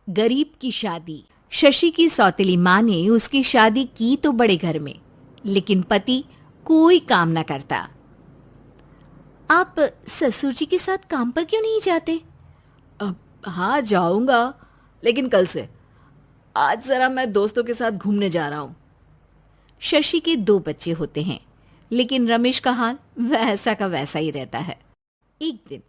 गरीब की शादी। शशि की सौतेली माँ ने उसकी शादी की तो बड़े घर में, लेकिन पति कोई काम न करता। आप ससुर जी के साथ काम पर क्यों नहीं जाते? हाँ जाऊंगा, लेकिन कल से। आज जरा मैं दोस्तों के साथ घूमने जा रहा हूँ। शशि के दो बच्चे होते हैं, लेकिन रमेश का हाल वैसा का वैसा ही रहता है। एक दिन,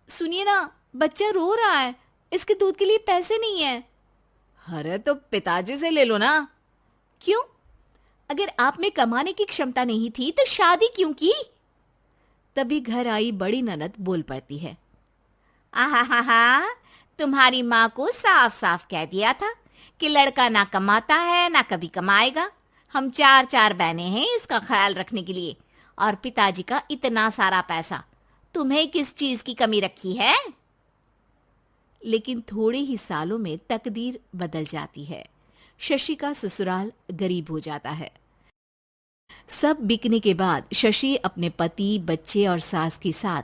सुनिए ना, बच्चा रो रहा है, इसके दूध के लिए पैसे नहीं है। अरे तो पिताजी से ले लो ना। क्यों? अगर आप में कमाने की क्षमता नहीं थी तो शादी क्यों की? तभी घर आई बड़ी ननद बोल पड़ती है। आहा हा हा, तुम्हारी माँ को साफ साफ कह दिया था कि लड़का ना कमाता है ना कभी कमाएगा। हम चार चार बहनें हैं इसका ख्याल रखने के लिए, और पिताजी का इतना सारा पैसा, तुम्हें किस चीज की कमी रखी है? लेकिन थोड़े ही सालों में तकदीर बदल जाती है। शशि का ससुराल गरीब हो जाता है। सब बिकने के बाद शशि अपने पति, बच्चे और सास के साथ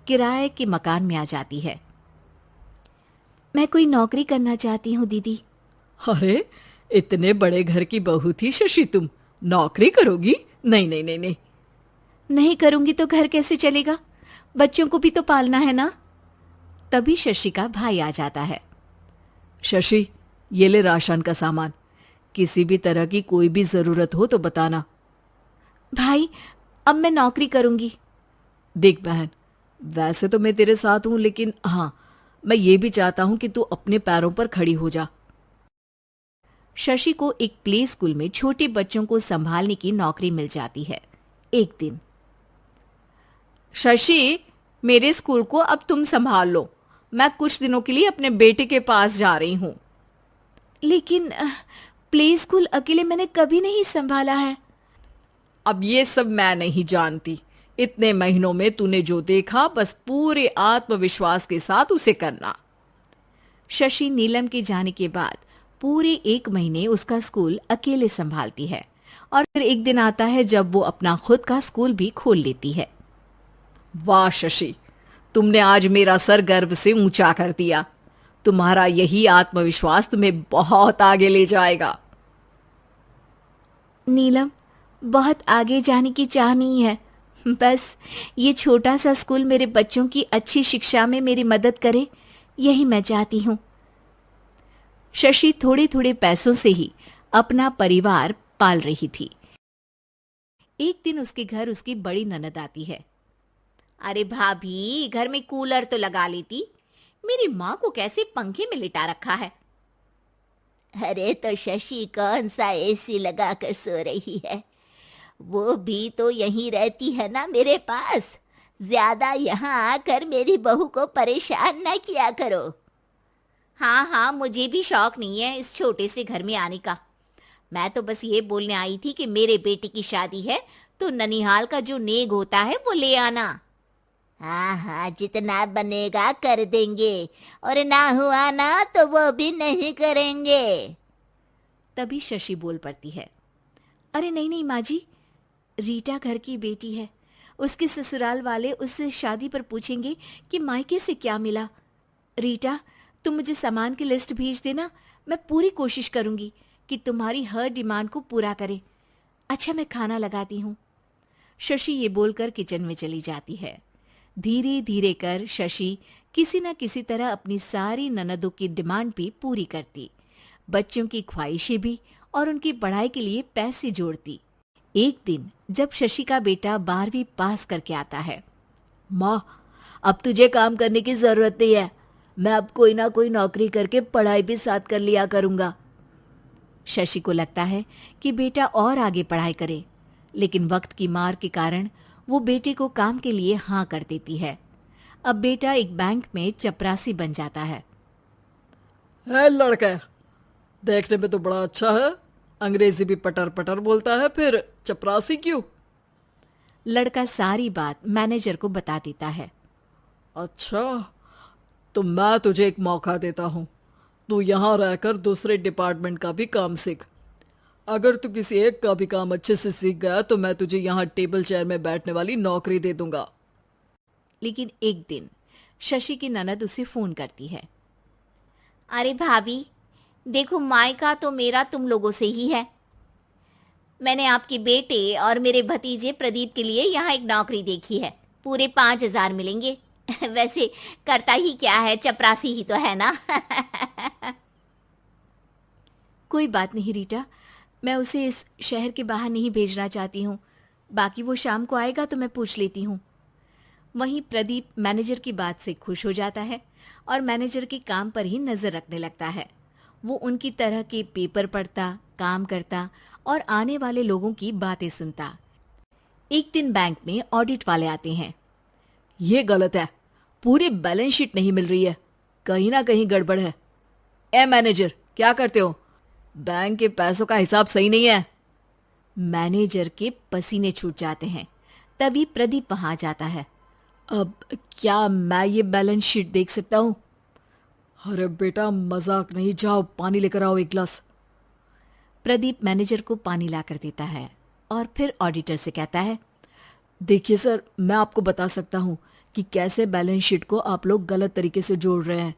किराए के मकान में आ जाती है। मैं कोई नौकरी करना चाहती हूँ दीदी। अरे इतने बड़े घर की बहू थी शशि, तुम नौकरी करोगी? नहीं नहीं नहीं नहीं। नहीं करूंगी तो घर कैसे चलेगा? बच्चों को भी तो पालना है ना। तभी शशि का भाई आ जाता है। शशि, ये ले राशन का सामान, किसी भी तरह की कोई भी जरूरत हो तो बताना। भाई, अब मैं नौकरी करूंगी। देख बहन, वैसे तो मैं तेरे साथ हूं, लेकिन हाँ, मैं ये भी चाहता हूं कि तू अपने पैरों पर खड़ी हो जा। शशि को एक प्ले स्कूल में छोटे बच्चों को संभालने की नौकरी मिल जाती है। एक दिन, शशि, मेरे स्कूल को अब तुम संभाल लो। मैं कुछ दिनों के लिए अपने बेटे के पास जा रही हूं। लेकिन प्ले स्कूल अकेले मैंने कभी नहीं संभाला है। अब ये सब मैं नहीं जानती। इतने महीनों में तूने जो देखा, बस पूरे आत्मविश्वास के साथ उसे करना। शशि नीलम के जाने के बाद पूरे 1 महीने उसका स्कूल अकेले संभालती है, और फिर एक दिन आता है जब वो अपना खुद का स्कूल भी खोल लेती है। वाह शशि, तुमने आज मेरा सर गर्व से ऊंचा कर दिया। तुम्हारा यही आत्मविश्वास तुम्हें बहुत आगे ले जाएगा। नीलम, बहुत आगे जाने की चाह नहीं है, बस ये छोटा सा स्कूल मेरे बच्चों की अच्छी शिक्षा में मेरी मदद करे, यही मैं चाहती हूँ। शशि थोड़े थोड़े पैसों से ही अपना परिवार पाल रही थी। एक दिन उसके घर उसकी बड़ी ननद आती है। अरे भाभी, घर में कूलर तो लगा लेती, मेरी माँ को कैसे पंखे में लिटा रखा है? अरे तो शशि कौन सा एसी लगा कर सो रही है? वो भी तो यहीं रहती है ना मेरे पास। ज्यादा यहाँ आकर मेरी बहू को परेशान ना किया करो। हाँ हाँ, मुझे भी शौक नहीं है इस छोटे से घर में आने का। मैं तो बस ये बोलने आई थी कि मेरे बेटे की शादी है तो ननिहाल का जो नेग होता है वो ले आना। हाँ हाँ, जितना बनेगा कर देंगे, और ना हुआ ना तो वो भी नहीं करेंगे। तभी शशि बोल पड़ती है। अरे नहीं नहीं माँ जी, रीटा घर की बेटी है, उसके ससुराल वाले उससे शादी पर पूछेंगे कि मायके से क्या मिला। रीटा, तुम मुझे सामान की लिस्ट भेज देना, मैं पूरी कोशिश करूंगी कि तुम्हारी हर डिमांड को पूरा करे। अच्छा, मैं खाना लगाती हूँ। शशि ये बोलकर किचन में चली जाती है। धीरे धीरे कर शशि किसी न किसी तरह अपनी सारी ननदों की डिमांड भी पूरी करती, बच्चों की ख्वाहिशें भी, और उनकी पढ़ाई के लिए पैसे जोड़ती। एक दिन जब शशि का बेटा 12वीं पास करके आता है। माँ, अब तुझे काम करने की जरूरत नहीं है। मैं अब कोई ना कोई नौकरी करके पढ़ाई भी साथ कर लिया करूंगा। शशि को लगता है कि बेटा और आगे पढ़ाई करे, लेकिन वक्त की मार के कारण वो बेटे को काम के लिए हाँ कर देती है। अब बेटा एक बैंक में चपरासी बन जाता है। लड़का देखने में तो बड़ा अच्छा है, अंग्रेजी भी पटर पटर बोलता है, फिर चपरासी क्यों? लड़का सारी बात मैनेजर को बता देता है। अच्छा, तो मैं तुझे एक मौका देता हूँ। तू यहाँ रहकर दूसरे डिपार्टमेंट का भी काम सीख। अगर तू किसी एक का भी काम अच्छे से सीख गया तो मैं तुझे यहाँ टेबल चेयर में बैठने वाली नौकरी दे दूंगा। लेकिन एक दिन शशि की ननद उसे फोन करती है। अरे भाभी, देखो मायका तो मेरा तुम लोगों से ही है। मैंने आपके बेटे और मेरे भतीजे प्रदीप के लिए यहाँ एक नौकरी देखी है, पूरे 5,000 मिलेंगे। वैसे करता ही क्या है, चपरासी ही तो है ना। कोई बात नहीं रीटा, मैं उसे इस शहर के बाहर नहीं भेजना चाहती हूँ। बाकी वो शाम को आएगा तो मैं पूछ लेती हूँ। वहीं प्रदीप मैनेजर की बात से खुश हो जाता है और मैनेजर के काम पर ही नजर रखने लगता है। वो उनकी तरह के पेपर पढ़ता, काम करता और आने वाले लोगों की बातें सुनता। एक दिन बैंक में ऑडिट वाले आते हैं। ये गलत है, पूरी बैलेंस शीट नहीं मिल रही है, कहीं ना कहीं गड़बड़ है। ए मैनेजर, क्या करते हो? बैंक के पैसों का हिसाब सही नहीं है। मैनेजर के पसीने छूट जाते हैं। तभी प्रदीप वहां जाता है। अब क्या मैं ये बैलेंस शीट देख सकता हूँ? अरे बेटा मजाक नहीं, जाओ पानी लेकर आओ एक गिलास। प्रदीप मैनेजर को पानी लाकर देता है और फिर ऑडिटर से कहता है, देखिए सर, मैं आपको बता सकता हूँ कि कैसे बैलेंस शीट को आप लोग गलत तरीके से जोड़ रहे हैं।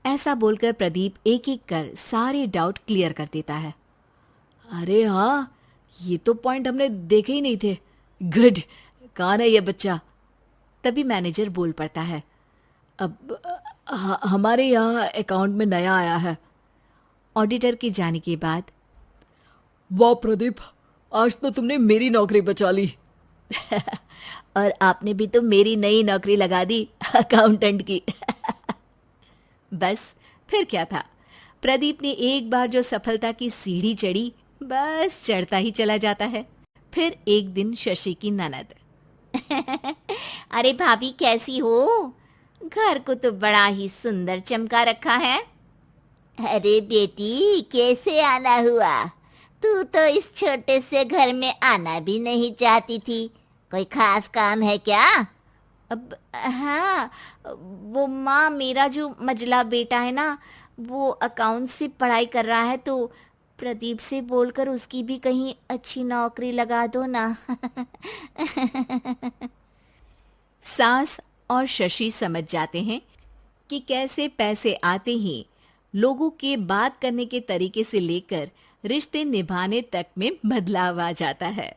ऐसा बोलकर प्रदीप एक एक कर सारे डाउट क्लियर कर देता है। अरे हाँ, ये तो पॉइंट हमने देखे ही नहीं थे। गुड, कौन है ये बच्चा? तभी मैनेजर बोल पड़ता है, अब हमारे यहाँ अकाउंट में नया आया है। ऑडिटर के जाने के बाद, वाह प्रदीप, आज तो तुमने मेरी नौकरी बचा ली। और आपने भी तो मेरी नई नौकरी लगा दी, अकाउंटेंट की। बस फिर क्या था, प्रदीप ने एक बार जो सफलता की सीढ़ी चढ़ी, बस चढ़ता ही चला जाता है। फिर एक दिन शशि की ननद, अरे भाभी कैसी हो? घर को तो बड़ा ही सुंदर चमका रखा है। अरे बेटी, कैसे आना हुआ? तू तो इस छोटे से घर में आना भी नहीं चाहती थी, कोई खास काम है क्या? अब हाँ, वो माँ, मेरा जो मजला बेटा है ना, वो अकाउंट से पढ़ाई कर रहा है, तो प्रदीप से बोलकर उसकी भी कहीं अच्छी नौकरी लगा दो ना। सास और शशि समझ जाते हैं कि कैसे पैसे आते ही लोगों के बात करने के तरीके से लेकर रिश्ते निभाने तक में बदलाव आ जाता है।